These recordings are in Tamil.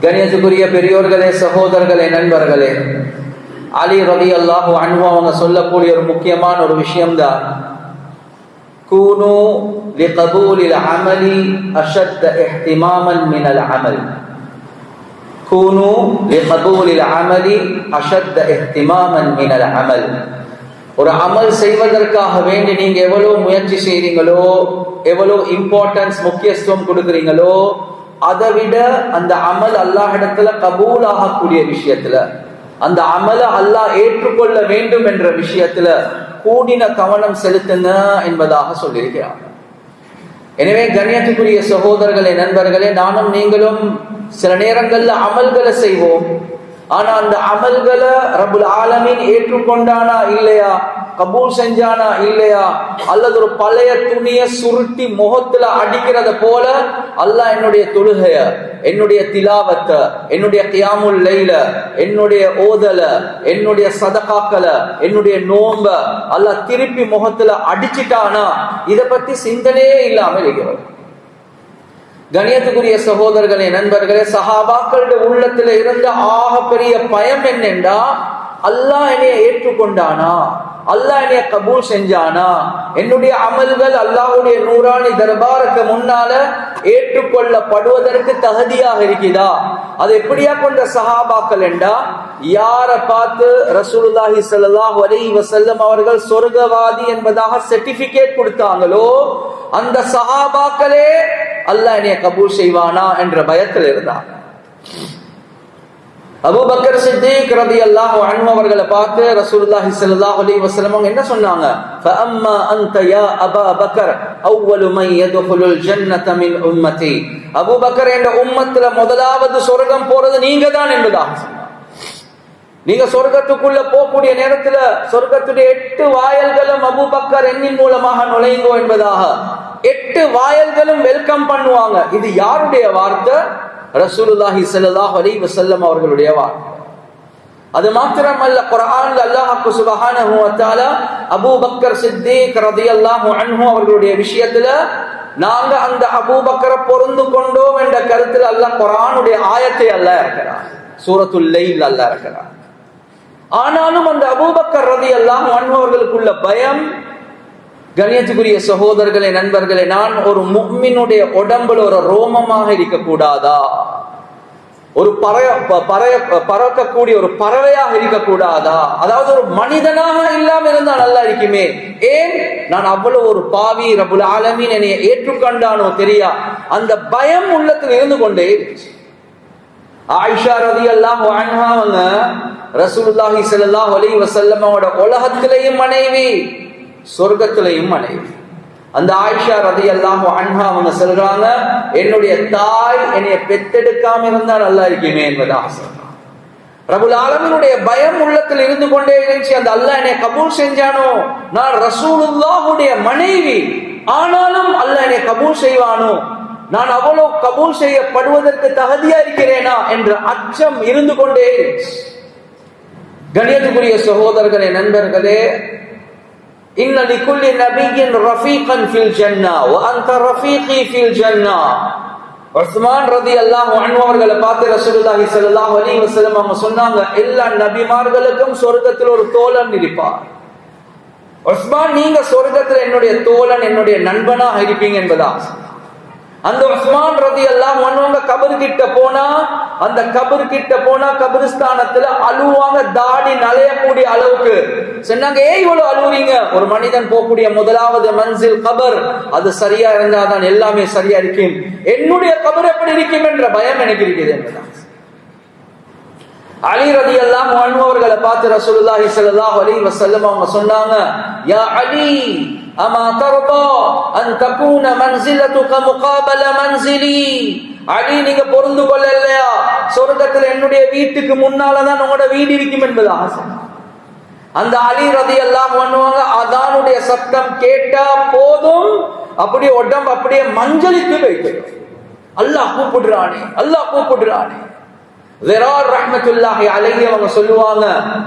கணியத்துக்குரிய பெரியோர்களே, சகோதரர்களே, நண்பர்களே, அலி ரலியல்லாஹு அன்ஹு அவங்க சொல்லக்கூடிய ஒரு முக்கியமான ஒரு விஷயம்தான், கூனு லிகபூலில் அமலி அஷத்த இஹ்திமாமன் மினல் அமல். கூனு லிகபூலில் அமலி அஷத்த இஹ்திமாமன் மினல் அமல். ஒரு அமல் செய்வதற்காக வேண்டி நீங்க எவ்வளவு முயற்சி செய்றீங்களோ, எவ்வளவு இம்பார்ட்டன்ஸ் முக்கியத்துவம் கொடுக்குறீங்களோ, அதை விட அந்த அமல் அல்லாஹ்விடத்துல கபூல் ஆகக்கூடிய விஷயத்துல, அந்த அமலை அல்லாஹ் ஏற்றுக்கொள்ள வேண்டும் என்ற விஷயத்துல கூடின கவனம் செலுத்துங்க என்பதாக சொல்லியிருக்கிறார். எனவே கண்ணியத்துக்குரிய சகோதரர்களே, நண்பர்களே, நானும் நீங்களும் சில நேரங்கள்ல அமல்களை செய்வோம். ஆனா அந்த அமல்களை ரப்புல் ஆலமீன் ஏற்றுக்கொண்டானா இல்லையா, கபூல் செஞ்சானா இல்லையா, அல்லது ஒரு பழைய துணியை சுருட்டி முகத்துல அடிக்கிறத போல அல்லாஹ் என்னுடைய தொழுகைய, என்னுடைய திலாவத்த, என்னுடைய கியாமுல் லைல, என்னுடைய ஓதல, என்னுடைய சதகாக்கள, என்னுடைய நோம்ப அல்லாஹ் திருப்பி முகத்துல அடிச்சிட்டானா, இதை பத்தி சிந்தனையே இல்லாம இருக்கிறோம். கணியத்துக்குரிய சகோதரர்களே, நண்பர்களே, சஹாபாக்களுடைய உள்ளத்துல இருந்த ஆக பெரிய பயம் என்னென்றா, அல்லாஹ் என்னைய ஏற்றுக்கொண்டானா, அல்லாஹ் என்னைய கபூல் செஞ்சானா, என்னுடைய அமல்கள் அல்லாஹ்வுடைய நூறானி தர்பாருக்கு முன்னால ஏற்றுக்கொள்ளப்படுவதற்கு தகுதியாக இருக்குதா? அது எப்படியா கொண்ட சஹாபாக்கள் என்றா, யார பார்த்து ரசூலுல்லாஹி ஸல்லல்லாஹு அலைஹி வஸல்லம் அவர்கள் சொர்க்கவாதி என்பதாக சர்டிபிகேட் கொடுத்தாங்களோ, அந்த சஹாபாக்களே அல்லாஹ் என்னைய கபூல் செய்வானா என்ற பயத்தில் இருந்தார். அபூபக்கர் சித்திக் ரலியல்லாஹு அன்ஹு அவர்களை பார்த்து ரசூலுல்லாஹி ஸல்லல்லாஹு அலைஹி வஸல்லம் என்ன சொன்னாங்க? ஃபஅம்மா அன்த யா அபா பக்கர் அவ்வலு மன் யதுகுலுல் ஜன்னத மின் உம்மதி. அபூபக்கர் என்ற உம்மத்துல முதலாவது சொர்க்கம் போறது நீங்க தான் என்பதாக சொன்னாங்க. நீங்க சொர்க்கத்துக்குள்ள போகக்கூடிய நேரத்துல சொர்க்கத்துடைய 8 வாயல்களும் அபூபக்கர் எண்ணின் மூலமாக நுழைங்கோ என்பதாக 8 வாயல்களும் வெல்கம் பண்ணுவாங்க. இது யாருடைய வார்த்தை? ரசூலுல்லாஹி ஸல்லல்லாஹு அலைஹி வஸல்லம் அவர்களுடைய வார்த்தை. அது மாத்திரமல்ல, குர்ஆன்ல அல்லாஹ் சுப்ஹானஹு வ தஆலா அபூபக்கர் சித்திக் ரலியல்லாஹு அன்ஹு அவர்களுடைய விஷயத்துல நாங்க அந்த அபூபக்கரை பொருந்து கொண்டோம் என்ற கருத்துல அல்லாஹ் குர்ஆனுடைய ஆயத்தை அல்லாஹ் இறக்குறான். சூரத்துல் லைல் அல்லாஹ் இறக்குறான். ஆனாலும் அந்த அபூபக்கர் ரலியல்லாஹு அன்ஹு அவர்களுக்குள்ள பயம், கண்ணியத்துக்குரிய சகோதரர்களே, நண்பர்களே, நான் ஒரு முஃமினுடைய உடம்புல ஒரு ரோமமாக இருக்கக்கூடாதா? ஒரு பறக்கக்கூடிய ஒரு பறவையாக இருக்கக்கூடாதா? அதாவது ஒரு மனிதனாக இல்லாம இருந்தா நல்லா இருக்குமே. ஏன் நான் அவ்வளவு ஒரு பாவி, ரப்புல் ஆலமீன் என்னை ஏற்றுக்கொண்டானோ தெரியா, அந்த பயம் உள்ளத்தில் இருந்து கொண்டே. ஆயிஷா ரலியல்லாஹு அன்ஹா அவங்க ரசூலுல்லாஹி ஸல்லல்லாஹு அலைஹி வஸல்லம் உலகத்திலேயும் மனைவி, சொர்க்கத்திலையும் மனைவி. அந்த ஆயிஷா ரலியல்லாஹு அன்ஹா அவங்க சொல்றாங்க, என்னுடைய தாய் என்னைய பெத்தெடுக்காம இருந்தா நல்லா இருக்குமே என்பதாக சொல்றாங்க. ரப்புல் ஆலமீனுடைய பயம் உள்ளத்தில் இருந்து கொண்டே இருந்துச்சு. அந்த அல்லாஹ் என்னை கபூல் செஞ்சானோ, நான் ரசூலுல்லாஹுடைய மனைவி, ஆனாலும் அல்லாஹ் என்னை கபூல் செய்வானோ, நான் அவ்வளவு கபூல் செய்யப்படுவதற்கு தகுதியா இருக்கிறேனா என்ற அச்சம் இருந்து கொண்டே. கண்ணியத்துக்குரிய சகோதரர்களே, நண்பர்களே, இன்ன லிகுல்லி நபிய்யின் ரஃபீகன் ஃபில் ஜன்னah வ அன்த ரஃபீகி ஃபில் ஜன்னah. உஸ்மான் ரலியல்லாஹு அன்ஹு அவர்களை பார்த்து ரசூலுல்லாஹி ஸல்லல்லாஹு அலைஹி வஸல்லம் அவங்க சொன்னாங்க, எல்லா நபிமார்களுக்கும் சொர்க்கத்தில் ஒரு தோழன் இருப்பார். உஸ்மான், நீங்க சொர்க்கத்தில் என்னுடைய தோழன், என்னுடைய நண்பனாக இருப்பீங்க என்பதா. அந்த உஸ்மான் ரலியல்லாஹு அன்ஹு கபர் கிட்ட போனா, அந்த கபர் கிட்ட போனா கபரிஸ்தானத்துல அழுவாங்க, தாடி நலையக்கூடிய அளவுக்கு. சொன்னாங்க, ஏன் இவ்வளவு அழுவுறீங்க? ஒரு மனிதன் போகக்கூடிய முதலாவது மன்சில் கபர், அது சரியா இருந்தாதான் எல்லாமே சரியா இருக்கும். என்னுடைய கபர் எப்படி இருக்கும் என்ற பயம் எனக்கு இருக்குது என்பதான். அலி ரலியல்லாஹு அன்ஹு அவர்களை பார்த்து ரசூலுல்லாஹி ஸல்லல்லாஹு அலைஹி வஸல்லம் அவங்க சொன்னாங்க, யா அலி அமா தர்தா அன் தகூன மன்சிலதுக முகாபல மன்சிலி. அலி, நீங்க பொருந்து கொள்ளலையா, சொர்க்கத்தில் என்னுடைய வீட்டுக்கு முன்னாலதான் உங்களோட வீடு இருக்கும் என்பது ஆசை. அந்த அலி ரலியல்லாஹு அன்ஹு அதானுடைய சத்தம் கேட்டா போதும், அப்படியே உடம்பு அப்படியே மஞ்சளித்து வைத்து, அல்லாஹ் கூப்பிடுறானே, அல்லாஹ் கூப்பிடுறானே. ஸிரார் ரஹ்மத்துல்லாஹி அலைஹி அவங்க சொல்லுவாங்க,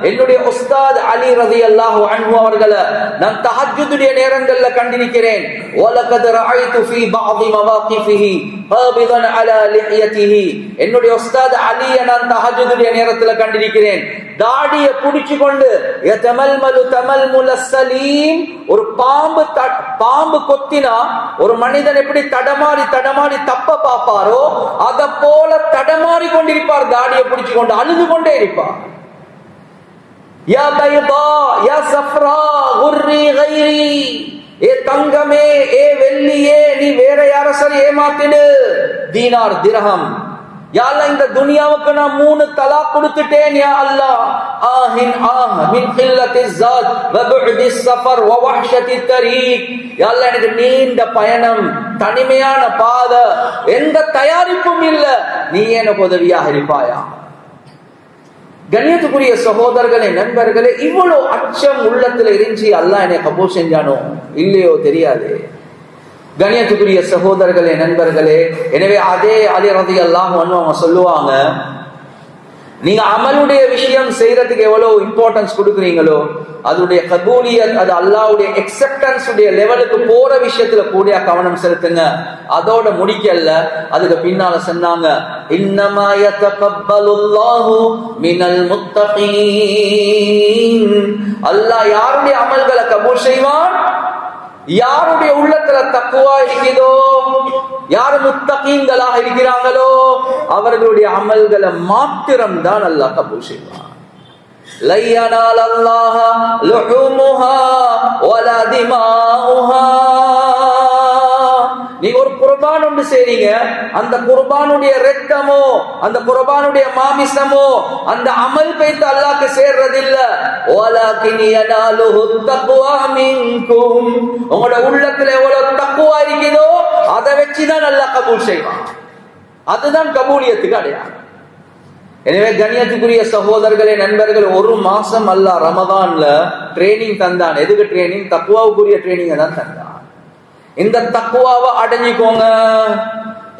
என்னுடைய உஸ்தாத் அலி ரலியல்லாஹு அன்ஹு அவர்களை நான் தஹஜ்ஜுடைய நேரங்கள்ல கண்டிருக்கிறேன். வலகத் ரஅய்து ஃபீ பஅதி மவாகிஃபிஹி காபிதன் அலா லிஹ்யதிஹி. என்னுடைய உஸ்தாத் அலியை நான் தஹஜ்ஜுடைய நேரத்துல கண்டிருக்கிறேன், தாடியை புடிச்சு கொண்டு யதமல்மலு தமல்முல் ஸலீம். ஒரு பாம்பு கொத்தினா ஒரு மனிதன் எப்படி தடமாறி தடமாறி தப்ப பாப்பாரோ அத போல தடமாறி கொண்டிருப்பார், தாடியை பிடிச்சு கொண்டு அழுது கொண்டே இருப்பார். யா பைதா யா சஃப்ரா குர்ரி கைரி, ஏ தங்கமே ஏ வெள்ளியே நீ வேற யார சரி ஏமாத்திடு, தீனார் திர்ஹம். யா அல்லாஹ் இந்த துனியாவுக்கு நான் 3 தலாக் கொடுத்துட்டேன் யா அல்லாஹ். ஆஹின் ஆஹ் மின் கில்லத்திஸ் ஸாத் வ புஅதிஸ் ஸஃபர் வ வஹ்ஷத்தித் தரீக். யா அல்லாஹ் எனக்கு நீண்ட பயணம், தனிமையான பாதை, எந்த தயாரிப்பும் இல்ல, நீ எனக்கு உதவியாக இருப்பாயா. கண்ணியத்துக்குரிய சகோதரர்களே நண்பர்களே, இவ்வளவு அச்சம் உள்ளத்துல இருந்துச்சு, அல்லாஹ் என்னை கபூல் செஞ்சானோ இல்லையோ தெரியாது. கண்ணியத்துக்குரிய சகோதரர்களே நண்பர்களே, எனவே அதே அலி ரலியல்லாஹு அன்ஹு அவங்க சொல்லுவாங்க, நீங்க அமலுடைய விஷயம் செய்யறதுக்கு எவ்வளவு இம்பார்ட்டன்ஸ் கொடுக்குறீங்களோ அதோடைய கபூலியத், அது அல்லாஹ்வுடைய அக்செப்டன்ஸ் உடைய லெவலுக்கு போற விஷயத்துல கூட கவனம் செலுத்துங்க. அதோட முடிக்கல, அதுக்கு பின்னால சொன்னாங்க, இன்னமா யதகப்பலுல்லாஹு மினல் முத்தகீன். அல்லாஹ் யாருடைய அமல்களை கபூல் செய்வான், யாருடைய உள்ளத்துல தக்வா இருக்குதோ, யார் முத்தகீன்களாக இருக்கிறாங்களோ அவர்களுடைய அமல்களை மாத்திரம் தான் அல்லாஹ் கபூல் செய்வான். லை யனாலல்லாஹ லுஹூமுஹா வலா திமாஉஹா. நீங்க ஒரு குர்பான் ஒன்று செய்றீங்க, அந்த குர்பானுடைய இரத்தமோ அந்த குர்பானுடைய மாமிசமோ அந்த அமல் பைத்து அல்லாஹ்க்கு சேர்றதில்ல. வலகின் யனாலுஹு தக்வா மின்கும். உங்களோட உள்ளத்துல எவ்வளவு தக்வா இருக்குதோ அதை வச்சுதான் அல்லாஹ் கபூல் செய்வான். அதுதான் கபூலியத்துக்கு அடையாளம். எனவே கண்ணியத்துக்குரிய சகோதரர்களே நண்பர்கள், 1 மாசம் அல்லாஹ் ரமதான்ல ட்ரைனிங் தந்தான். எதுக்கு ட்ரைனிங்? தக்வாவுக்குரிய ட்ரைனிங் தான் தந்தான். இந்த தக்குவாவை அடைஞ்சிக்கோங்க,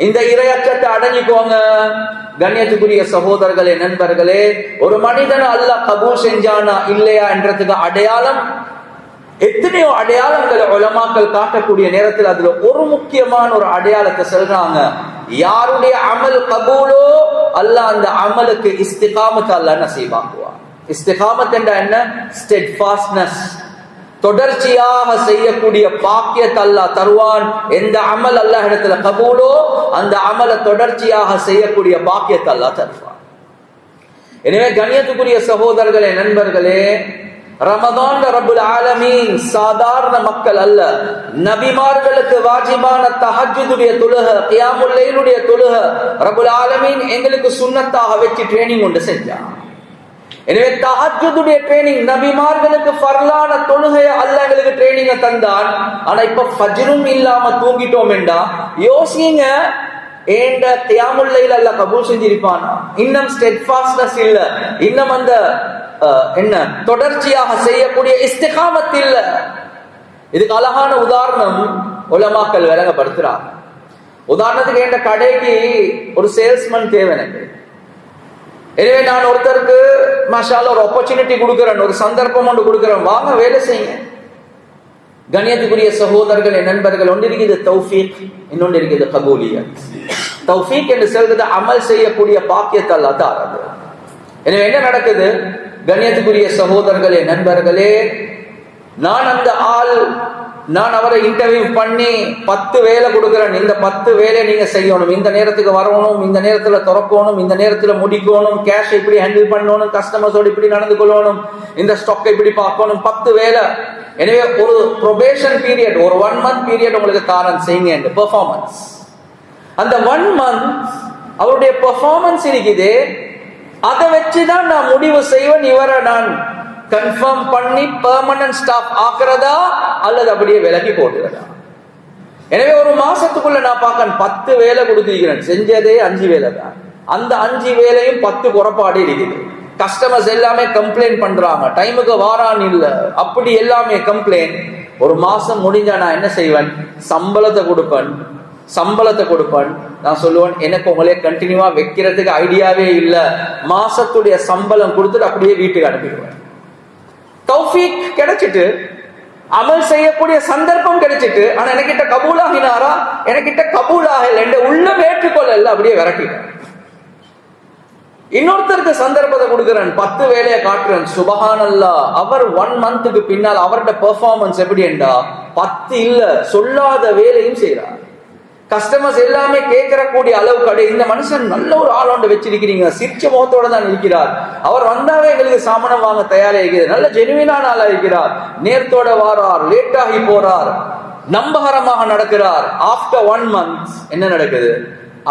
இந்த இரையச்சத்தை அடைஞ்சிக்கோங்க. கண்ணியத்துக்குரிய சகோதரர்களே நண்பர்களே, ஒரு மனிதன் அல்லாஹ் கபூல் செஞ்சானா இல்லையா என்றதுக்கு அடையாளம் எத்தனையோ அடையாளங்களை உலமாக்கள் காட்டக்கூடிய நேரத்தில் அதுல ஒரு முக்கியமான ஒரு அடையாளத்தை சொல்றாங்க. யாருடைய அமல் கபூலோ அல்லாஹ் அந்த அமலுக்கு இஸ்திகாமத் அல்லாஹ் நசீபாக்குவார். இஸ்திகாமத் என்ற என்ன? ஸ்டெட்ஃபாஸ்ட்னஸ், தொடர்ச்சியாக செய்யக்கூடிய பாக்கியத்தை அல்லாஹ் தருவான். எந்த அமல் அல்லாஹ் இடத்துல கபூலோ அந்த அமலை தொடர்ச்சியாக செய்யக்கூடிய பாக்கியத்தை அல்லாஹ் தருவான். எனவே கண்ணியத்துக்குரிய சகோதரர்களே நண்பர்களே, ரமதான் ரப்புல் ஆலமீன் சாதாரண மக்கள் அல்ல, நபிமார்களுக்கு வாஜிபான தஹஜ்ஜுடைய தொழுக, கியாமுல் லைலுடைய தொழுக ரப்புல் ஆலமீன் எங்களுக்கு சுன்னத்தாக வச்சு ட்ரைனிங் ஒன்று செஞ்சான். எனவே தஹஜ்ஜுடைய ட்ரைனிங், நபிமார்களுக்கு ஃபர்லான தொழுகையை அல்லாஹ் எங்களுக்கு ட்ரைனிங்க தந்தான். ஆனா இப்ப ஃபஜ்ரும் இல்லாம தூங்கிட்டோம் என்றா யோசிங்க, ஏண்ட கியாமுல் லைல் அல்லாஹ் கபூல் செஞ்சிருப்பானா? இன்னும் ஸ்டெட்ஃபாஸ்ட்னஸ் இல்ல, இன்னும் அந்த என்ன தொடர்ச்சியாக செய்யக்கூடிய இஸ்திகாமத் இல்ல. இதுக்கு அழகான உதாரணம் உலமாக்கள் விளங்கப்படுத்துறாங்க. உதாரணத்துக்கு என்ற கடைக்கு ஒரு சேல்ஸ்மேன் தேவை எனக்கு. எனவே நான் ஒருத்தருக்கு மாஷாஅல்லாஹ் ஒரு ஆப்பர்ச்சுனிட்டி கொடுக்கிறேன், ஒரு சந்தர்ப்பம் ஒன்று கொடுக்கிறேன், வாங்க வேலை செய்யுங்க. கண்ணியத்துக்குரிய சகோதரர்கள் நண்பர்கள், ஒன்று இருக்குது தௌஃபீக், இன்னொன்று இருக்குது கபூலியத். தௌஃபீக் என்று சொல்றது அமல் செய்யக்கூடிய பாக்கியத்தை அல்லாஹ் தராது. எனவே என்ன நடக்குது? கண்ணியத்துக்குரிய சகோதரர்களே நண்பர்களே, நான் அவரை இன்டர்வியூ பண்ணி 10 வேலை கொடுக்கிறேன், இந்த 10 வேலையை நீங்க செய்யணும், இந்த நேரத்துக்கு வரணும், இந்த நேரத்துல திறக்கணும், இந்த நேரத்துல முடிக்கணும், கேஷ் இப்படி ஹேண்டில் பண்ணணும், கஸ்டமர்ஸோடு இப்படி நடந்து கொள்ளணும், இந்த ஸ்டாக்கை இப்படி பார்க்கணும், 10 வேலை. எனவே ஒரு ப்ரொபேஷன் பீரியட், ஒரு 1 month பீரியட் உங்களுக்கு தாரன் செய்யுங்க பெர்ஃபார்மன்ஸ். அந்த 1 month அவருடைய பெர்ஃபார்மன்ஸ் இருக்குது, அதை வச்சுதான் நான் முடிவு செய்வேன் இவரை நான் கன்ஃபார்ம் பண்ணி பெர்மனன்ட் ஸ்டாஃப் ஆக்குறதா அல்லது அப்படியே விலகி போட்டுறதா. எனவே ஒரு மாசத்துக்குள்ள நான் பார்க்க 10 வேலை கொடுத்திருக்கிறேன், செஞ்சதே 5 வேலை தான். அந்த 5 வேலையும் 10 குறைபாடு இருக்குது. கஸ்டமர்ஸ் எல்லாமே கம்ப்ளைண்ட் பண்றாங்க, டைமுக்கு வாரான் இல்ல, அப்படி எல்லாமே கம்ப்ளைண்ட். ஒரு மாசம் முடிஞ்சா நான் என்ன செய்வேன்? சம்பளத்தை கொடுப்பேன். சம்பளத்தை கொடுப்பான். நான் சொல்லுவேன், எனக்கு உங்களே கண்டினியூவா வைக்கிறதுக்கு ஐடியாவே இல்லை, மாசத்துடைய சம்பளம் கொடுத்துட்டு அப்படியே வீட்டுக்கு அனுப்பிடுவேன். தௌஃபீக் கிடைச்சிட்டு, அமல் செய்யக்கூடிய சந்தர்ப்பம் கிடைச்சிட்டு, ஆனா எனக்கிட்ட கபூலாகினாரா, எனக்கிட்ட கபூலாக இல்லை, உள்ளம் ஏற்றுக்கொள்ள அப்படியே விரட்டிட்டேன். இன்னொருத்தருக்கு சந்தர்ப்பத்தை கொடுக்கிறேன், 10 வேலையை காட்டுறேன், சுபஹானல்லாஹ். அவர் 1 மந்த்துக்கு பின்னால் அவரோட பெர்ஃபார்மன்ஸ் எப்படி என்றா 10 இல்ல சொல்லாத வேலையும் செய்யறார். கஸ்டமர்ஸ் எல்லாமே கேட்கறக்கூடிய அளவு கடை, இந்த மனுஷன் நல்ல ஒரு ஆளோண்ட வச்சிருக்கிறீங்க, சிரிச்ச முகத்தோட தான் இருக்கிறார், அவர் வந்தாவே எங்களுக்கு சாமானம் வாங்க தயாரா இருக்கிறார், நல்ல ஜெனுவினான ஆளா இருக்கிறார், நேரத்தோட வாரார், லேட் ஆகி போறார், நம்பகரமாக நடக்கிறார். ஆஃப்டர் 1 மந்த் என்ன நடக்குது?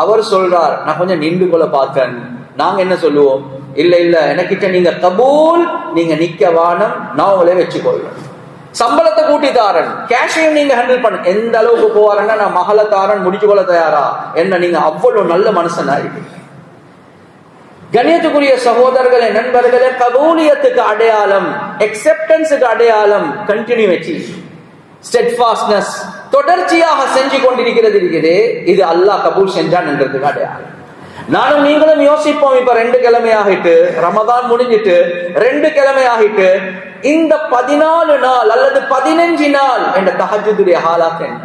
அவர் சொல்றார், நான் கொஞ்சம் நின்று கொள்ள பார்த்தேன். நாங்க என்ன சொல்லுவோம்? இல்ல இல்ல, எனக்கிட்ட நீங்க கபூல், நீங்க நிக்க வானம், நான் உங்களே வச்சுக்கொள்வேன், சம்பளத்தை கூட்டி தாரன், கேஷையும் நீங்க ஹேண்டில் பண்ண. எந்த அளவுக்கு போவாருன்னா, நான் மகள தாரன், முடிச்சு கொள்ள தயாரா என்ன, நீங்க அவ்வளவு நல்ல மனுஷனா இருக்கு. கண்ணியத்துக்குரிய சகோதரர்களே, நண்பர்களே, கபூலியத்துக்கு அடையாளம், அக்செப்டன்ஸுக்கு அடையாளம் கண்டினியூட்டி, ஸ்டெட்ஃபாஸ்ட்னஸ், தொடர்ச்சியாக செஞ்சு கொண்டிருக்கிறது இருக்குது. இது அல்லாஹ் கபூல் செஞ்சான் என்றதுக்கு அடையாளம். நானும் நீங்களும் யோசிப்போம், இப்ப 2 கிழமை ஆகிட்டு, ரமதான் முடிஞ்சிட்டு 2 கிழமை ஆகிட்டு, இந்த 14 நாள் அல்லது 15 நாள் என்ற தஹஜ்ஜுடைய ஹாலாத் என்ன,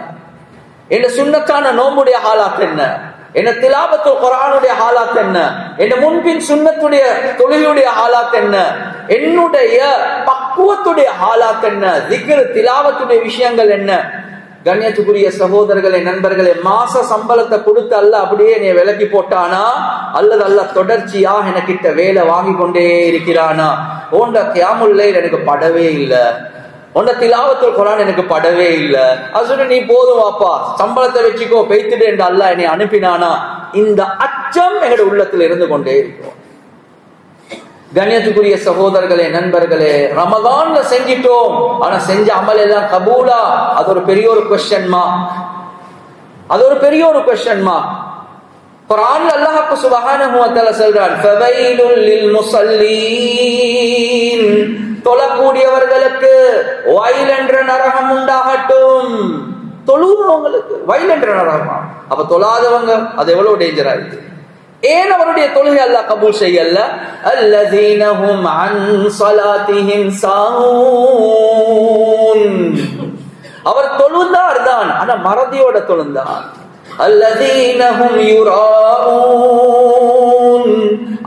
என்ற சுன்னத்தான நோம்புடைய ஹாலாத் என்ன, என்ற திலாவத்துல் குர்ஆனுடைய ஹாலாத் என்ன, என்ற முன்பின் சுன்னத்துடைய தொழுகையுடைய ஹாலாத் என்ன, என்னுடைய பக்குவத்துடைய ஹாலாத் என்ன, திக்ர் திலாவத்துடைய விஷயங்கள் என்ன. கண்ணியத்துக்குரிய சகோதரர்களே, நண்பர்களே, மாச சம்பளத்தை கொடுத்து அல்ல அப்படியே என்னை விலக்கி போட்டானா, அல்லது அல்ல தொடர்ச்சியாக எனக்கிட்ட வேலை வாங்கி கொண்டே இருக்கிறானா? உண்ட கியாமுல் லைல் எனக்கு படவே இல்லை, உண்ட திலாவத்துல் குர்ஆன் எனக்கு படவே இல்லை, அது நீ போதும் வாப்பா, சம்பளத்தை வச்சுக்கோ, பெய்த்துடு என்று அல்லாஹ் என்னை அனுப்பினானா? இந்த அச்சம் எங்களுடைய உள்ளத்தில் இருந்து கொண்டே இருக்கும். கண்ணியத்துக்குரிய சகோதரர்களே, நண்பர்களே, ரமதான்ல செஞ்சிட்டோம், ஆனா செஞ்ச அமல் எல்லாம் கபூலா? அது ஒரு பெரிய ஒரு க்வெஸ்சன் மார்க். அது ஒரு பெரிய ஒரு க்வெஸ்சன் மார்க். குர்ஆன்ல அல்லாஹ் சுப்ஹானஹு வ தஆலா சொல்றான், ஃபவைலுல் லில் முஸல்லீன், தொழக்கூடியவர்களுக்கு வயல் என்ற நரகம் உண்டாகட்டும். தொழுகிறவங்களுக்கு வயல் என்ற நரகமா? அப்ப தொழாதவங்க அது எவ்வளவு டேஞ்சரா இருக்கு. ஏன் அவருடைய தொழுகை அல்லாஹ் கபூல் செய்யல? அல்லதீனஹும் அன் ஸலாத்திஹிம் சாஹூன், அவர் தொழுந்தார் தான், ஆனா மறதியோட தொழுந்தார். அல்லதீனஹும் யுராஊன்,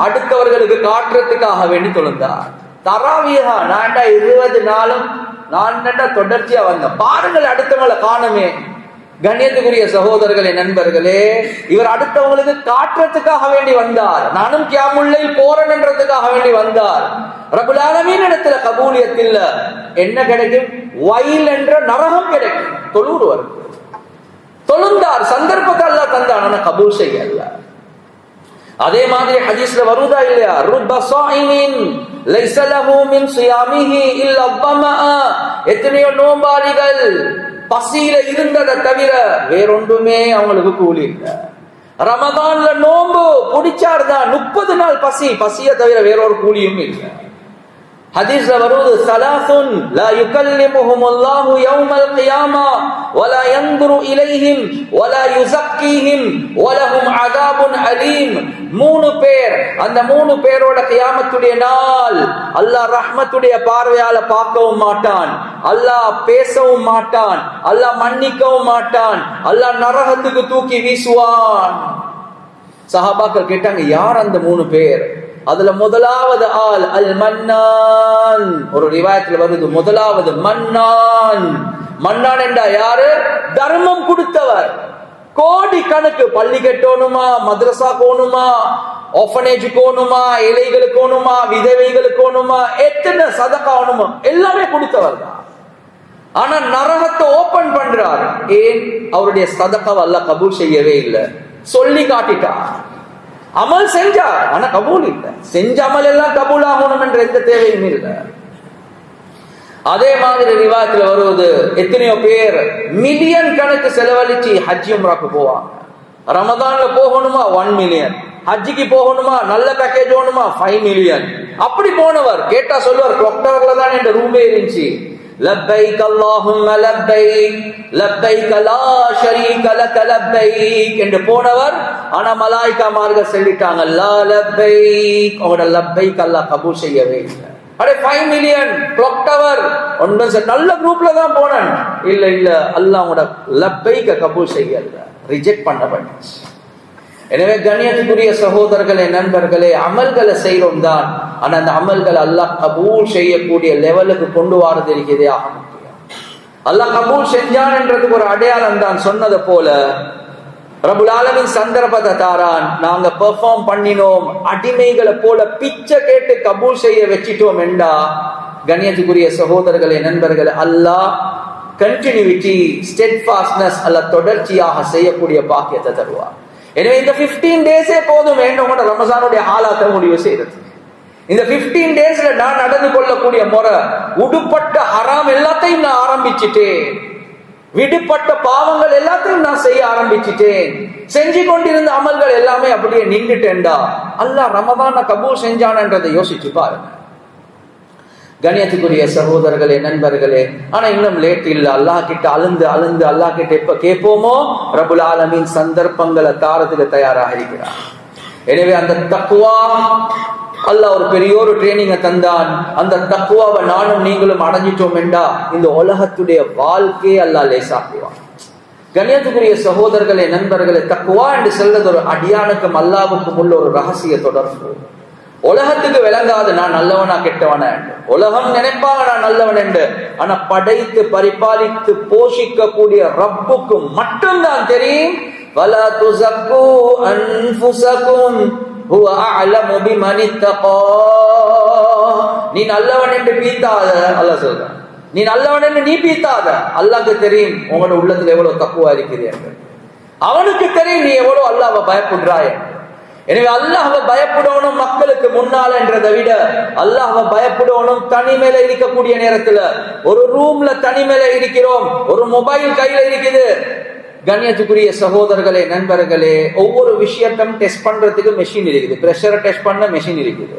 அடுத்தவர்களுக்கு காட்டுறதுக்காக வேண்டி தொழுந்தார். தராவியா நான்டா 20 நாளும் நான் தொடர்ச்சியா வந்தேன், பாருங்கள் அடுத்தவங்களை காணுமே. கண்ணியத்துக்குரிய சகோதரர்களே, நண்பர்களே, இவர் அடுத்தவங்களுக்கு காட்டுறதுக்காக வேண்டி வந்தார், நானும் கியாமுல் லைல் போறேன் என்றதுக்காக வேண்டி வந்தார். ரப்புல் ஆலமீன் இடத்துல கபூலியத்தில் என்ன கிடைக்கும்? வயல் என்ற நரகம் கிடைக்கும். தொழுவர் தொழுந்தார், சந்தர்ப்பத்தை அல்லாஹ் தந்தான், ஆனா கபூல் செய்யல. அதே மாதிரி ஹதீஸ்ல வருதா இல்லையா? ருப்ப ஸாயிமின் லைஸ லஹு மின் ஸியாமிஹி இல்லா ظمأ, எத்தனையோ நோம்பாளிகள் பசியில இருந்ததை தவிர வேறொன்றுமே அவங்களுக்கு கூலி இல்லை. ரமதான்ல நோம்பு பிடிச்சார்தான் 30 நாள் பசியை தவிர வேறொரு கூலியும் இல்லை. ஹதீஸ்ல வருது, ஸலாசுன் லா யுகல்லிமுஹுமுல்லாஹு யௌமல் கியாமா வலா யன்துரு இலைஹிம் வலா யுஸக்கீஹிம் வலஹும் அஸாபுன் அலீம். 3 பேர், அந்த 3 பேரோட கியாமத்துடைய நாள் அல்லாஹ் ரஹ்மத்துடைய பார்வையால பார்க்கவும் மாட்டான், அல்லாஹ் பேசவும் மாட்டான், அல்லாஹ் மன்னிக்கவும் மாட்டான், அல்லாஹ் நரகத்துக்கு தூக்கி வீசுவான். சஹாபாக்கள் கேட்டாங்க, யார் அந்த 3 பேர்? அதுல முதலாவது ஆள் அல் மன்னான். ஒரு ரிவாயத்துல வருது, முதலாவது மன்னான். மன்னான் என்றா யாரு? தர்மம் கொடுத்தவர். கோடி கணக்கு பள்ளி கட்டணுமா, மദ്രസா போணுமா, ஆர்ஃபனேஜ் போணுமா, ஏழைகளுக்கு போணுமா, விதவைகளுக்கு போணுமா, எத்தனை சதகா வேணுமா எல்லாமே கொடுத்தவர் தான். ஆனா நரகத்தை ஓபன் பண்றார். ஏன்? அவருடைய சதகாவை அல்லாஹ் கபூல் செய்யவே இல்லை, சொல்லி காட்டிட்டார். அமல் செஞ்சார், ஆனா கபூல் இல்லை. செஞ்ச அமல் எல்லாம் கபூல் ஆகணும் என்ற எந்த தேவையும் இல்லை. அதே மாதிரி ரிவாயத்துல வருவது, எத்தனையோ பேர் மில்லியன் கணக்கு செலவழிச்சு ஹஜ் உம்ராக்கு போவாங்க. ரமதான்ல போகணுமா 1 மில்லியன், ஹஜ்ஜிக்கு போகணுமா நல்ல பேக்கேஜ் வேணுமா 5 மில்லியன். அப்படி போனவர் கேட்டா சொல்லுவார், கிளாக் டவர்ல தான் என் ரூமே இருந்துச்சு, லப்பைக் அல்லாஹும்ம லப்பைக் லப்பைக் லா ஷரீக லக லப்பைக் என்று போனவர், ஆனா மலாயிகாமார்கள் சொல்லிட்டாங்க லா லப்பைக், அவரோட லப்பைக் அல்லாஹ் கபூல் செய்யவே இல்லை. அடே 5 மில்லியன் கிளாக் டவர் ஒன்று நல்ல குரூப்ல தான் போனேன், இல்ல இல்ல அல்லாஹ் அவங்களோட லப்பைக்க கபூல் செய்யல, ரிஜெக்ட் பண்ணப்பட்டுச்சு. எனவே கண்ணியத்துக்குரிய சகோதரர்களே, நண்பர்களே, அமல்களை செய்யறோம் தான், ஆனா அந்த அமல்களை அல்லாஹ் கபூல் செய்யக்கூடிய லெவலுக்கு கொண்டு வரது இருக்கிறதே ஆக முக்கியம். அல்லாஹ் கபூல் செஞ்சான் என்றதுக்கு ஒரு அடையாளம் தான் சொன்னதை போல ரப்புல் ஆலமீன் சந்தர்ப்பத்தை தாரான். நாங்க பெர்ஃபார்ம் பண்ணினோம், அடிமைகளை போல பிச்சை கேட்டு கபூல் செய்ய வச்சிட்டோம் என்றா கண்ணியத்துக்குரிய சகோதரர்களே, நண்பர்களே, அல்லாஹ் கண்டினியூட்டி, ஸ்டெட்ஃபாஸ்ட்னஸ் அல்லாஹ் தொடர்ச்சியாக செய்யக்கூடிய பாக்கியத்தை தருவார். எனவே இந்த 15 டேஸே போதும் வேண்டும் ரமஸானுடைய ஆளாத்த முடிவு செய்யறது. இந்த 15 டேஸ்ல நான் நடந்து கொள்ளக்கூடிய முறை, உடுப்பட்ட ஹராம் எல்லாத்தையும் நான் ஆரம்பிச்சுட்டேன், விடுபட்ட பாவங்கள் எல்லாத்தையும் நான் செய்ய ஆரம்பிச்சுட்டேன், செஞ்சு கொண்டிருந்த அமல்கள் எல்லாமே அப்படியே நின்றுட்டேன்டா அல்லாஹ் ரமதான கபூல் செஞ்சானன்றதை யோசிச்சு பாருங்க. கண்ணியத்துக்குரிய சகோதரர்களே, நண்பர்களே, ஆனா இன்னும் லேட் இல்ல. அல்லாஹ் கிட்ட அழுந்து அழுந்து அல்லாஹ் கிட்ட எப்ப கேட்போமோ ரப்புல் ஆலமீன் சந்தர்ப்பங்களை தாரத்துக்கு தயாராக இருக்கிறார். எனவே அந்த தக்வா அல்லாஹ் ஒரு பெரிய ஒரு ட்ரைனிங்கை தந்தான். அந்த தக்வாவை நானும் நீங்களும் அடைஞ்சிட்டோம் என்றா இந்த உலகத்துடைய வாழ்க்கையை அல்லாஹ் லேசாக்குவான். கண்ணியத்துக்குரிய சகோதரர்களே, நண்பர்களே, தக்வா என்று சொல்றது ஒரு அடியானுக்கும் அல்லாஹ்வுக்கும் உள்ள ஒரு ரகசிய தொடர்பு. உலகத்துக்கு விளங்காது நான் நல்லவனா கெட்டவன, உலகம் நினைப்பாங்க நான் நல்லவன் என்று, ஆனா படைத்து பரிபாலித்து போஷிக்க கூடிய ரப்புக்கு மட்டும்தான் தெரியும். வலா துஸக்கு அன்ஃபுஸகும் ஹுவ அஅலமு பிமன் இத்தகா. நீ நல்லவன் என்று பீத்தாத, அல்லாஹ் சொல்றான். நீ நல்லவன் என்று நீ பீத்தாத, அல்லாஹ்க்கு தெரியும் உங்களோட உள்ளத்துல எவ்வளவு தக்குவா இருக்குது என்று. அவனுக்கு தெரியும் நீ எவ்வளவு அல்லாஹ்வை பயப்படுறாய். எனவே அல்லாஹ்வை பயப்படணும் மக்களுக்கு முன்னால என்றதை விட அல்லாஹ்வை பயப்படணும் தனிமையில இருக்கக்கூடிய நேரத்துல. ஒரு ரூம்ல தனிமையில இருக்கிறோம், ஒரு மொபைல் கையில இருக்குது. கண்ணியத்துக்குரிய சகோதரர்களே, நண்பர்களே, ஒவ்வொரு விஷயத்தையும் டெஸ்ட் பண்றதுக்கு மெஷின் இருக்குது. பிரஷரை டெஸ்ட் பண்ண மெஷின் இருக்குது,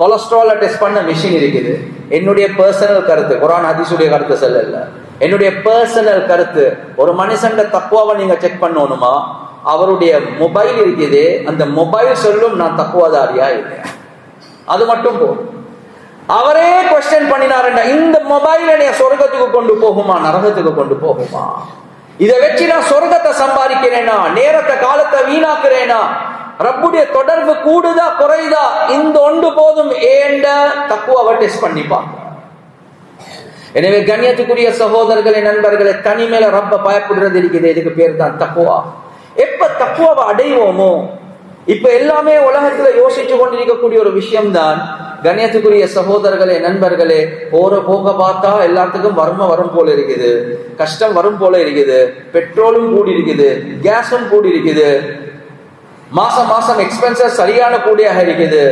கொலஸ்ட்ராலை டெஸ்ட் பண்ண மெஷின் இருக்குது. என்னுடைய பர்சனல் கருத்து, குர்ஆன் ஹதீஸுடைய கருத்து சொல்லல, என்னுடைய பர்சனல் கருத்து, ஒரு மனுஷன் தக்வாவை நீங்க செக் பண்ணணுமா, அவருடைய மொபைல் இருக்குது, அந்த மொபைல் சொல்லும் நான் தக்குவாதாரியா இல்லையா, அது மட்டும் போதும். அவரே கொஸ்டின் பண்ணினாருன்னா இந்த மொபைல் என்னைய சொர்க்கத்துக்கு கொண்டு போகுமா நரகத்துக்கு கொண்டு போகுமா, இதை வச்சு நான் சொர்க்கத்தை சம்பாதிக்கிறேனா, நேரத்தை காலத்தை வீணாக்குறேனா, ரப்புடைய தொடர்பு கூடுதா குறையுதா, இந்த ஒன்று போதும் ஏண்ட தக்குவாவை டெஸ்ட் பண்ணிப்பாங்க. எனவே கண்ணியத்துக்குரிய சகோதரர்களே, நண்பர்களே, தனிமேல ரப்ப பயப்படுறது இருக்குது, இதுக்கு பேர் தான் தக்குவா. எப்ப தக்குவாவை அடைவோமோ, இப்ப எல்லாமே உலகத்துல யோசிச்சு கொண்டிருக்கக்கூடிய ஒரு விஷயம்தான். கண்ணியத்துக்குரிய சகோதரர்களே, நண்பர்களே, போக பார்த்தா எல்லாத்துக்கும் வறுமை வரும் போல இருக்குது, கஷ்டம் வரும் போல இருக்குது, பெட்ரோலும் கூடி இருக்குது, கேஸும் கூடி இருக்குது, மாசம் மாசம் எக்ஸ்பென்சஸ் சரியான கூடியாக இருக்குது.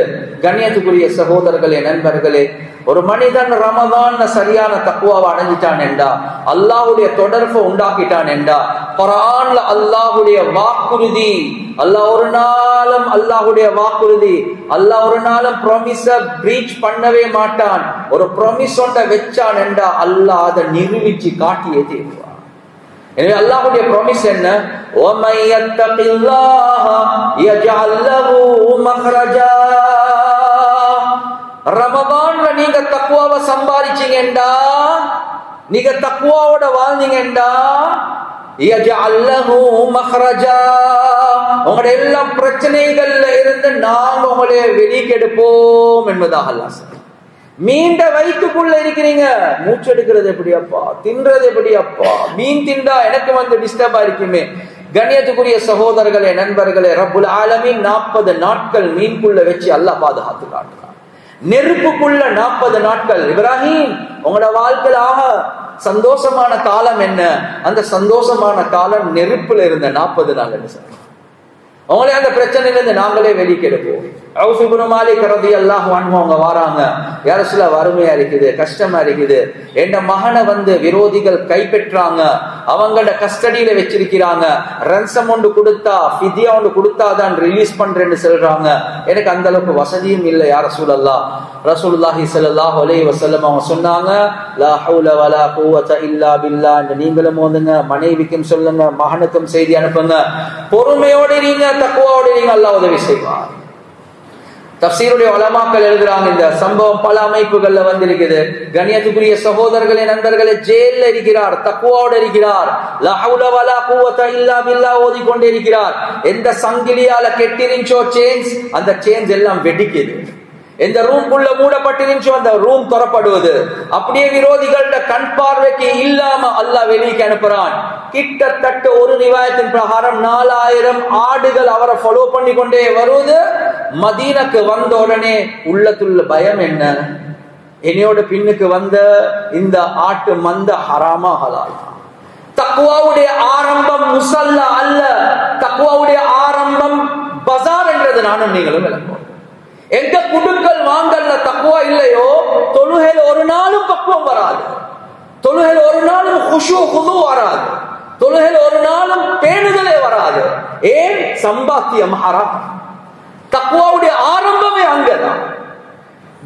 கண்ணியத்துக்குரிய சகோதரர்களே, நண்பர்களே, ஒரு மனிதன் ரமதான் சரியான தக்குவாவை அடைஞ்சிட்டான் என்றா, அல்லாஹ்வுடைய தொடர்பை உண்டாக்கிட்டான் என்றா, குர்ஆன்ல அல்லாஹ்வுடைய வாக்குறுதி, அல்லாஹ் ஒரு நாளும் அல்லாஹ்வுடைய வாக்குறுதி, அல்லாஹ் ஒரு நாளும் ப்ராமிஸ பிரீச் பண்ணவே மாட்டான். ஒரு ப்ராமிஸ் ஒன்றை வச்சான் என்றா அல்லாஹ் அதை நிரூபிச்சு காட்டியே தீர்வான். எனவே அல்லாஹ்வுடைய ப்ராமிஸ் என்ன? وَمَن يَتَّقِ اللَّهَ يَجْعَل لَّهُ مَخْرَجًا. ரமதான்ல நீங்க தக்வாவை சம்பாதிச்சீங்கடா, நீங்க தக்வாவோட வாழ்ந்தீங்கடா, يَجْعَل لَّهُ مَخْرَجًا. உங்களோட எல்லா பிரச்சனைகள்ல இருந்து நாங்க உங்களை வெளிக்கெடுப்போம் என்பதாக அல்லாஹ் சொல்றார். மீண்ட வயிற்றுக்குள்ள இருக்கிறீங்க, மூச்செடுக்கிறது எப்படி அப்பா, தின்றது எப்படி அப்பா, மீன் திண்டா எனக்கு வந்து டிஸ்டர்பா இருக்குமே. கண்ணியத்துக்குரிய சகோதரர்களே, நண்பர்களே, ரப்புல் ஆலமீன் 40 நாட்கள் மீன்குள்ள வச்சு அல்லாஹ் பாதுகாத்து காட்டுறான். நெருப்புக்குள்ள 40 நாட்கள். இப்ராஹிம், உங்களோட வாழ்க்கையில சந்தோஷமான காலம் என்ன? அந்த சந்தோஷமான காலம் நெருப்புல இருந்த 40 நாள் என்று சொல்றான். அவங்களே அந்த பிரச்சனையிலிருந்து நாங்களே வெளிக்கெடுப்போம். அவுஃப் இப்னு மாலிக் ரலியல்லாஹு அன்ஹு அவங்க வராங்க, யா ரசூலல்லாஹ் வறுமையா இருக்குது, கஷ்டமா இருக்குது, என் மகனை விரோதிகள் கைப்பற்றாங்க, அவங்களோட கஸ்டடியில வச்சிருக்கிறாங்க, ரன்சம் ஒன்று கொடுத்தா ஃபிதியா ஒன்று கொடுத்தாதான் ரிலீஸ் பண்றேன்னு சொல்றாங்க, எனக்கு அந்த அளவுக்கு வசதியும் இல்லை யா ரசூலல்லாஹ். ரசூலுல்லாஹி ஸல்லல்லாஹு அலைஹி வஸல்லம் அவங்க சொன்னாங்க, லா ஹவுல வலா குவத இல்லா பில்லாஹ். நீங்களும் ஓதுங்க, மனைவிக்கும் சொல்லுங்க, மகனுக்கும் செய்தி அனுப்புங்க, பொறுமையோடு இருங்க, தக்வாவோடு இருங்க, அல்லாஹ் உதவி செய்வார். தஃசீருடைய உலமாக்கள் எழுதுறாங்க, இந்த சம்பவம் பல அமைப்புகள்ல வந்திருக்குது. கண்ணியத்துக்குரிய சகோதரர்களே, நண்பர்களே, ஜெயில்ல இருக்கிறார், தக்வாவோடு இருக்கிறார், லா ஹவுல வலா குவத இல்லா பில்லாஹ் ஓதிக்கொண்டே இருக்கிறார். எந்த சங்கிலியால கெட்டிருந்துச்சோ செயின்ஸ், அந்த செயின்ஸ் எல்லாம் வெடிக்குது. எந்த ரூம்குள்ள மூடப்பட்டிருந்துச்சோ அந்த ரூம் திறப்படுவது. அப்படியே விரோதிகளோட கண் பார்வைக்கு இல்லாம அல்லாஹ் வெளியே அனுப்புறான். கிட்டத்தட்ட ஒரு ரிவாயத்தின் பிரகாரம் 4000 ஆடுகள் அவரை ஃபாலோ பண்ணி கொண்டே வருவது. மதீனாக்கு வந்த உடனே உள்ளத்துள்ள பயம் என்ன, என்னையோட பின்னுக்கு வந்த இந்த ஆட்டு மந்த ஹராமா ஹலால். தக்வாவுடைய ஆரம்பம் முசல்லா அல்ல, தக்வாவுடைய ஆரம்பம் பஜார் என்றது நானும் நீங்களும் விளங்குவோம். எந்த குடுக்கல் வாங்கல்ல தக்வா இல்லையோ, தொழுகையில் ஒரு நாளும் பக்குவம் வராது, தொழுகையில் ஒரு நாளும் குஷு குது வராது, தொழுகையில் ஒரு நாளும் பேணுதலே வராது. ஏன்? சம்பாத்தியம் ஹராம். தக்வாவுடைய ஆரம்பமே அங்கதான்.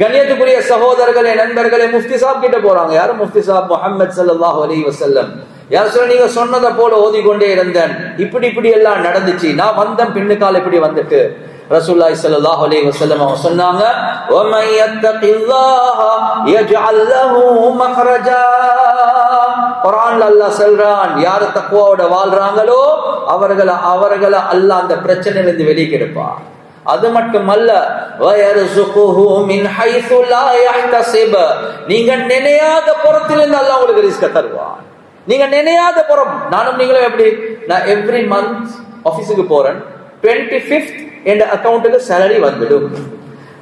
கண்ணியத்துக்குரிய சகோதரர்களே, நண்பர்களே, முஃப்தி சாப் கிட்ட போறாங்க. யாரும் முஃப்தி சாப் முஹம்மது ஸல்லல்லாஹு அலைஹி வஸல்லம். யார் சொல்ல, நீங்க சொன்னதை போல ஓதிக்கொண்டே இருந்தேன், இப்படி இப்படி எல்லாம் நடந்துச்சு, நான் வந்தேன் பின்னுக்கால் இப்படி வந்துட்டு. ரசூலுல்லாஹி ஸல்லல்லாஹு அலைஹி வஸல்லம் அவங்க சொன்னாங்க, வமன் யத்தகில்லாஹ யஜ்அல் லஹு மக்ரஜா. குர்ஆன்ல அல்லாஹ் சொல்றான், யார் தக்வாவோட வாழ்றாங்களோ அவர்களை அல்லாஹ் அந்த பிரச்சனையிலிருந்து வெளியே எடுப்பான். அது மட்டுமல்ல, வயர்ஸுகுஹு மின் ஹைஸு லா யஹ்தஸிப். நீங்க நினையாத புறத்திலிருந்து அல்லாஹ் உங்களுக்கு ரிஸ்க தருவான். நீங்க நினையாத புறம். நானும் நீங்களும் எப்படி, நான் எவ்ரி மந்த் ஆபீஸுக்கு போறேன், 25th என் அக்கவுண்ட்டுக்கு சேலரி வந்துடும்.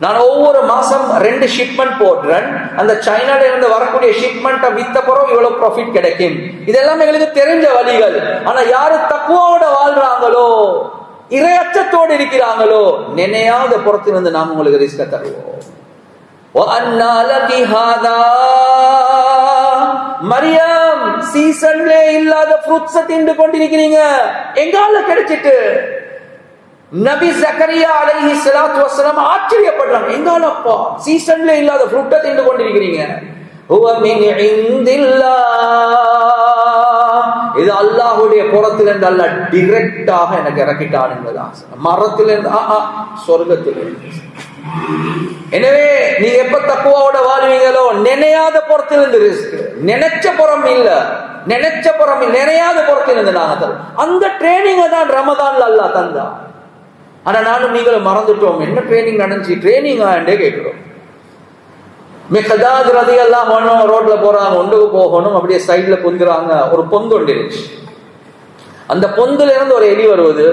நான் ஒவ்வொரு மாசம் 2 ஷிப்மெண்ட் போடுறேன், அந்த சைனால இருந்து வரக்கூடிய ஷிப்மெண்ட்டை வித்த பிறகு இவ்வளவு ப்ராஃபிட் கிடைக்கும். இதெல்லாம் எங்களுக்கு தெரிஞ்ச வழிகள். ஆனா யாரு தக்வாவோட வாழ்றாங்களோ, இறையச்சத்தோடு இருக்கிறாங்களோ, நினையாத புறத்திலிருந்து நாம் உங்களுக்கு ரிஸ்க தருவோம். மரியம், சீசன்ல இல்லாத ஃப்ரூட்ஸ் தின்று கொண்டிருக்கிறீங்க, எங்கால கிடைச்சிட்டு. நபி ஜக்கரியா அலைஹி ஸலாத்து வஸலாம் ஆச்சரியப்படுறாங்க, எங்காலப்பா சீசன்ல இல்லாத ஃப்ரூட்டை தின்று கொண்டிருக்கிறீங்க. ஹுவ மின் இன்தில்லாஹ். இது அல்லாஹ்வுடைய புறத்திலிருந்து அல்லாஹ் டைரக்டாக எனக்கு இறக்கிட்டான் என்பதா. மரத்திலிருந்து சொர்க்கத்திலிருந்து. எனவே நீங்க எப்ப தக்வாவோட வாழ்வீங்களோ, நினையாத புறத்திலிருந்து ரிஸ்க். நினைச்ச புறம் இல்ல, நினைச்ச புறம் நினையாத புறத்திலிருந்து நாங்க தரோம். அந்த ட்ரைனிங்க தான் ரமதான்ல அல்லாஹ் தந்தா. ஆனா நானும் நீங்களும் மறந்துட்டோம், என்ன ட்ரைனிங் நடந்துச்சு, ட்ரைனிங் ஆண்டே கேட்கிறோம். மிக்தாத் ரலியல்லாஹு அன்ஹு ரோட்ல போறாங்க, ஒன்றுக்கு போகணும், அப்படியே சைட்ல பொந்துறாங்க, ஒரு பொந்து ஒன்று இருந்துச்சு. அந்த பொந்துல இருந்து ஒரு எலி வருவது,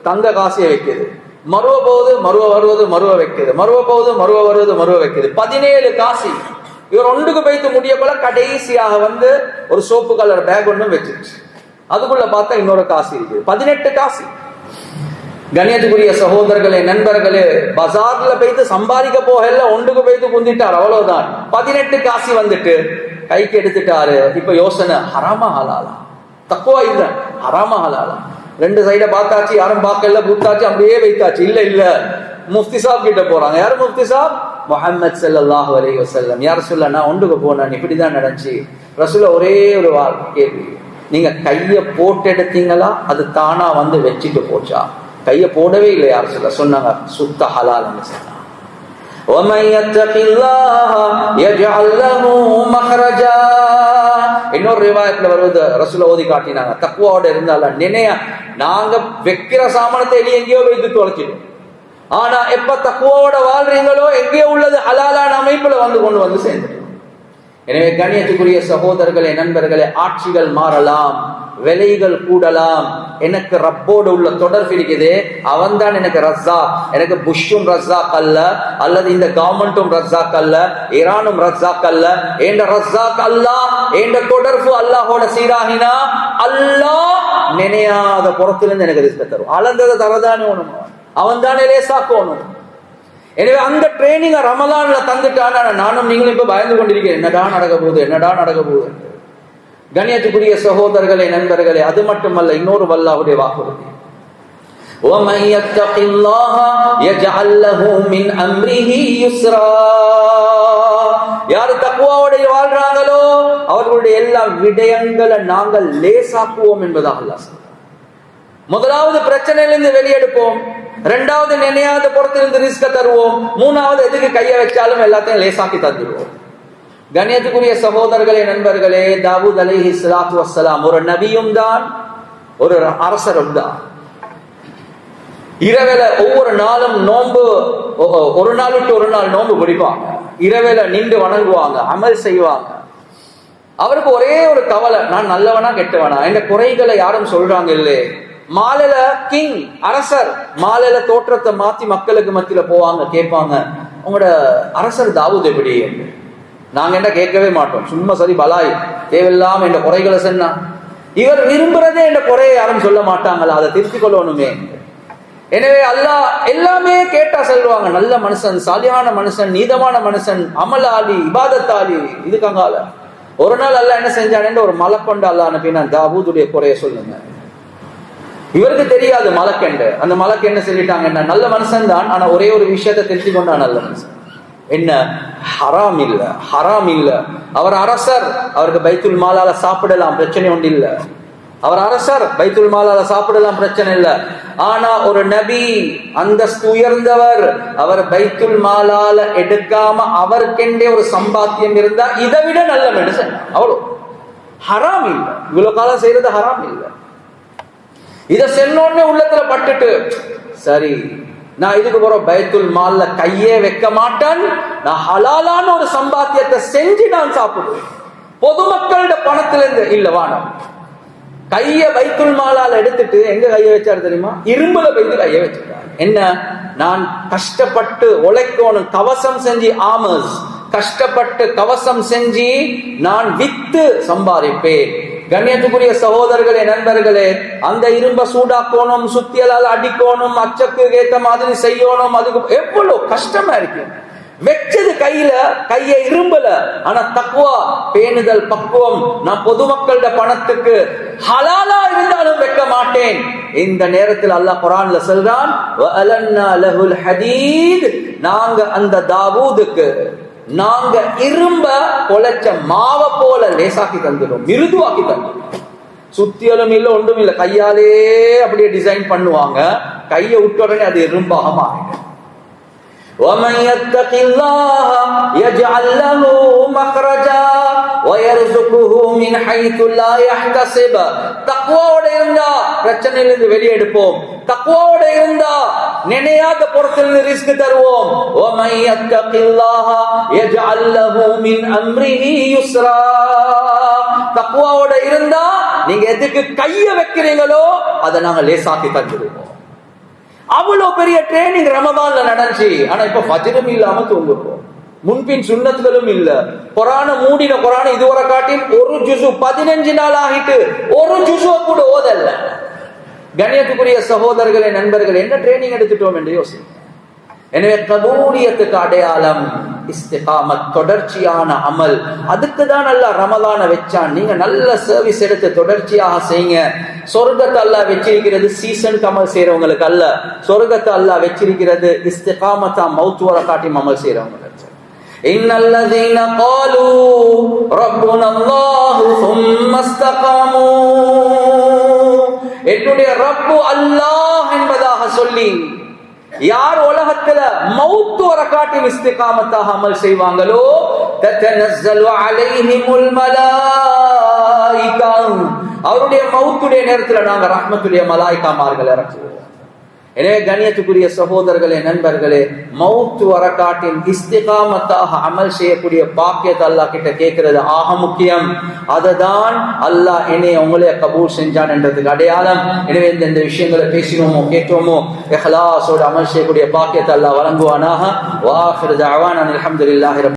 தங்க காசியை வைக்குது, மருவ போகுது, மருவ வருவது, மருவ வைக்குது, மருவ போகுது, மருவ வருவது, மருவ வைக்குது. 17 காசி. இவர் ஒன்றுக்கு போய்த்து முடிய போல கடைசியாக ஒரு சோப்பு கலர் பேக் ஒன்றும் வச்சிருச்சு. அதுக்குள்ள பார்த்தா இன்னொரு காசி இருக்குது, 18 காசி. கண்ணியத்துக்குரிய சகோதரர்களே, நண்பர்களே, பஜார்ல போய்த்து சம்பாதிக்க போகல, ஒன்றுக்கு போய்த்து குந்திட்டார், அவ்வளவுதான். 18 காசி வந்துட்டு கைக்கு எடுத்துட்டாரு. இப்ப யோசனை, ஹராமா ஹலாலா? தக்குவா இல்ல, ஹராமா ஹலாலா? 2 சைட பார்த்தாச்சு, யாரும் பார்க்கல, பூத்தாச்சு, அப்படியே வைத்தாச்சு. இல்ல இல்ல, முஃப்தி சாப் கிட்ட போறாங்க. யாரு முஃப்தி சாப்? முஹம்மது ஸல்லல்லாஹு அலைஹி வஸல்லம். யார் சொல்ல, நான் ஒன்றுக்கு போனேன், இப்படிதான் நடந்துச்சு. ரசூல ஒரே ஒரு கேள்வி, நீங்க கைய போட்டு எடுத்தீங்களா, அது தானா வச்சுட்டு போச்சா? கைய போடவே இல்லை. யார் சொல்ல சொன்னாங்க, சுத்த ஹலால் சொன்னாங்க. இன்னொரு ரிவாயத்துல வருவது, ரசூல ஓதி காட்டினாங்க, தக்வாவோட இருந்தால நினைய நாங்க வைக்கிற சாமானத்தை எலி எங்கேயோ வைத்து தொலைச்சிடும். ஆனா எப்ப தக்வாவோட வாழ்றீங்களோ, எங்கேயோ உள்ளது ஹலாலான அமைப்புல கொண்டு சேர்ந்துடும். எனவே கண்ணியத்துக்குரிய சகோதரர்களே, நண்பர்களே, ஆட்சிகள் மாறலாம், விலைகள் கூடலாம், எனக்கு ரப்போடு உள்ள தொடர்பு இருக்குது, அவன் தான் எனக்கு ரஸாக். எனக்கு புஷ்ஷும் ரஸாக் அல்ல, அல்லது இந்த கவர்மெண்ட்டும் ரஸாக் அல்ல, ஈரானும் ரஸாக் அல்ல. என்ற ரஸாக் அல்லாஹ், என்ற தொடர்பு அல்லாஹோட சீராகினா அல்லாஹ் நினையாத புறத்திலிருந்து எனக்கு ரிஸ்க் தரும். அளந்ததை தரதானே ஒண்ணு. அவன் தானே லேசாக்கணும். எனவே அந்த ட்ரைனிங் ரமலான்ல தந்துட்டான். நானும் நீங்களும் இப்ப பயந்து கொண்டிருக்கேன், என்னடா நடக்க போகுது. கண்ணியத்துக்குரிய சகோதரர்களே, நண்பர்களே, அது மட்டுமல்ல, இன்னொரு அல்லாஹ்வுடைய வாக்குறுதி, وَمَن يَتَّقِ اللَّهَ يَجْعَل لَّهُ مِنْ أَمْرِهِ يُسْرًا. யார் தக்வாவோட வாழ்றாங்களோ அவர்களுடைய எல்லா விடயங்களை நாங்கள் லேசாக்குவோம் என்பதாக அல்லாஹ் சொல்றார். முதலாவது பிரச்சனையிலிருந்து வெளியெடுப்போம், இரண்டாவது நினையாத புறத்திலிருந்து ரிஸ்க தருவோம், மூணாவது எதுக்கு கையை வச்சாலும் எல்லாத்தையும் லேசாக்கி தந்துடுவோம். கண்ணியத்துக்குரிய சகோதரர்களே, நண்பர்களே, தாவூத் அலைஹிஸ்ஸலாத்து வஸ்ஸலாம் ஒரு நபியும் தான், ஒரு அரசரும் தான். இரவேல ஒவ்வொரு நாளும் நோன்பு, ஒரு நாள் விட்டு ஒரு நாள் நோன்பு பிடிப்பாங்க, இரவேல நின்று வணங்குவாங்க, அமல் செய்வாங்க. அவருக்கு ஒரே ஒரு கவலை, நான் நல்லவனா கெட்டவனா, இந்த குறைகளை யாரும் சொல்றாங்க இல்லே. மாலையில கிங் அரசர் மாலையில தோற்றத்தை மாத்தி மக்களுக்கு மத்தியில போவாங்க, கேட்பாங்க, உங்களோட அரசர் தாவூத் எப்படி? நாங்க என்ன கேட்கவே மாட்டோம், சும்மா சரி பலாய் தேவையில்லாம இந்த குறைகளை சொன்னா. இவர் விரும்புறதே இந்த குறையை யாரும் சொல்ல மாட்டாங்களா, அதை திருத்திக் கொள்ளணுமே. எனவே அல்லாஹ் எல்லாமே கேட்டா சொல்லுவாங்க, நல்ல மனுஷன், சாலியான மனுஷன், நீதமான மனுஷன், அமலாளி, இபாதத்தாளி. இதுக்காக ஒரு நாள் அல்லாஹ் என்ன செஞ்சானேன்னு ஒரு மலக்கொண்டு அல்லாஹ் அனுப்பினா, தாவூதுடைய குறைய சொல்லுங்க. இவருக்கு தெரியாது மலக்கெண்டு. அந்த மலக்கு என்ன சொல்லிட்டாங்க, என்ன நல்ல மனுஷன் தான், ஆனா ஒரே ஒரு விஷயத்தை தெரிஞ்சு கொண்டா நல்ல மனுஷன். என்ன? ஹராம் இல்ல. அவர் அரசர், அவருக்கு பைத்துல் மாலால சாப்பிடலாம், பிரச்சனை ஒன்று இல்ல. அவர் அரசர், பைத்துல் மாலால சாப்பிடலாம், பிரச்சனை இல்ல. ஆனா ஒரு நபி, அந்தஸ்து உயர்ந்தவர், அவர் பைத்துல் மாலால எடுக்காம அவருக்கெண்டே ஒரு சம்பாத்தியம் இருந்தா இதை விட நல்ல மனுஷன். அவ்வளவு ஹராம் இல்ல, இவ்வளவு காலம் செய்யறது ஹராம் இல்ல. இத சென்னோன்னு உள்ளத்துல பட்டுட்டு, சரி நான் இதுக்கு போறோம், பைத்துல் மால்ல கையே வைக்க மாட்டேன், நான் ஹலாலான ஒரு சம்பாத்தியத்தை செஞ்சு நான் சாப்பிடுவேன், பொதுமக்களோட பணத்திலிருந்து இல்ல வானம். கைய பைத்துல் மாலால எடுத்துட்டு எங்க கைய வச்சாரு தெரியுமா? இரும்புல வைத்து கைய வச்சிருக்காரு. என்ன? நான் கஷ்டப்பட்டு உழைக்கணும், கவசம் செஞ்சு, ஆமர்ஸ் கஷ்டப்பட்டு கவசம் செஞ்சு நான் வித்து சம்பாதிப்பேன். கண்ணியத்துக்குரிய சகோதரர்களே, நண்பர்களே, அந்த இரும்ப சூடாக்கணும், சுத்தியலால் அடிக்கணும், அச்சக்கு ஏத்த மாதிரி செய்யணும், அதுக்கு எவ்வளவு கஷ்டமா இருக்கு. வெச்சது கைய இரும்பல. ஆனா தக்வா, பேணுதல், பக்குவம், நான் பொதுமக்களோட பணத்துக்கு ஹலாலா இருந்தாலும் வைக்க மாட்டேன். இந்த நேரத்தில் அல்லாஹ் குர்ஆன்ல சொல்றான், வஅலன்னா லஹுல் ஹதீத், நாங்க அந்த தாவூதுக்கு நாங்க இரும்ப பொழைச்ச மாவ போல லேசாக்கி தந்துடும், மிருதுவாக்கி தந்துடும். சுத்தியலும் இல்ல, ஒன்றும் இல்ல, கையாலே அப்படியே டிசைன் பண்ணுவாங்க, கையை விட்ட உடனே அது இரும்பாக மாறிடும். وَمَن يَتَّقِ اللَّهَ يَجْعَل لَّهُ مَخْرَجًا وَيَرْزُقْهُ مِنْ حَيْثُ لَا يَحْتَسِبُ. தக்வாவோட இருந்தா பிரச்சனையிலிருந்து வெளியே எடுப்போம், தக்வாவோட இருந்தா நினையாத பொறுத்திலிருந்து ரிஸ்க் தருவோம். وَمَن يَتَّقِ اللَّهَ يَجْعَل لَّهُ مِنْ أَمْرِهِ يُسْرًا. தக்வாவோட இருந்தா நீங்க எதுக்கு கைய வைக்கிறீங்களோ அதை நாங்க லேசாக்கி தந்துடுவோம். அவ்வளவு பெரிய ட்ரைனிங் ரமதான்ல நடந்துச்சு. ஆனா இப்ப ஃபஜ்ரும் இல்லாம தூங்குறோம், முன்பின் சுன்னத்துகளும் இல்ல. குர்ஆன மூடின குர்ஆன இதுவரை காட்டி ஒரு ஜுஸு 15 நாள் ஆகிட்டு ஒரு ஜுஸு கூட ஓதல்ல. கண்ணியத்துக்குரிய சகோதரர்களே, நண்பர்களே, என்ன ட்ரைனிங் எடுத்துட்டோம் என்று யோசிங்க. எனவே கபூலியத்துக்கு அடையாளம் இஸ்திகாமத், தொடர்ச்சியான அமல். அதுக்கு தான் அல்லாஹ் ரமலான வச்சான். நீங்க நல்ல சர்வீஸ் எடுத்து தொடர்ச்சியாக செய்யுங்க. சொர்க்கத்தை அல்லாஹ் வச்சிருக்கிறது சீசன் அமல் செய்யறவங்களுக்கு அல்ல, சொர்க்கத்தை அல்லாஹ் வச்சிருக்கிறது இஸ்திகாமத்தா மௌத் வர காட்டி அமல் செய்யறவங்களுக்கு. இன்னல்லதீன காலூ ரப்புனல்லாஹு சும்ம இஸ்தகாமூ, என்னுடைய ரப்பு அல்லாஹ் என்பதாக சொல்லி யார் உலகத்துல மௌத் வர காட்டி இஸ்திகாமத்தாக அமல் செய்வாங்களோ, தத்தனஸ்ஸலு அலைஹிமுல் மலாயிகா, அவருடைய மௌத்துடைய நேரத்துல நாங்க ரஹ்மத்துடைய மலாயிகாமார்கள் இறக்குவோம். எனவே கண்ணியத்துக்குரிய சகோதரர்களே, நண்பர்களே, மௌத் வர காட்டின் இஸ்திகாமத்தாக அமல் செய்யக்கூடிய பாக்கியத்தை அல்லாஹ் கிட்ட கேட்கிறது ஆக முக்கியம். அததான் அல்லாஹ் என்னை உங்களே கபூல் செஞ்சான் என்றதுக்கு அடையாளம். எனவே இந்த விஷயங்களை பேசினோமோ கேட்டோமோ இஹ்லாஸோட அமல் செய்யக்கூடிய பாக்கியத்தை அல்லாஹ் வழங்குவானாக. வஆகிரு தஅவானா அல்ஹம்துலில்லாஹி ரப்பில்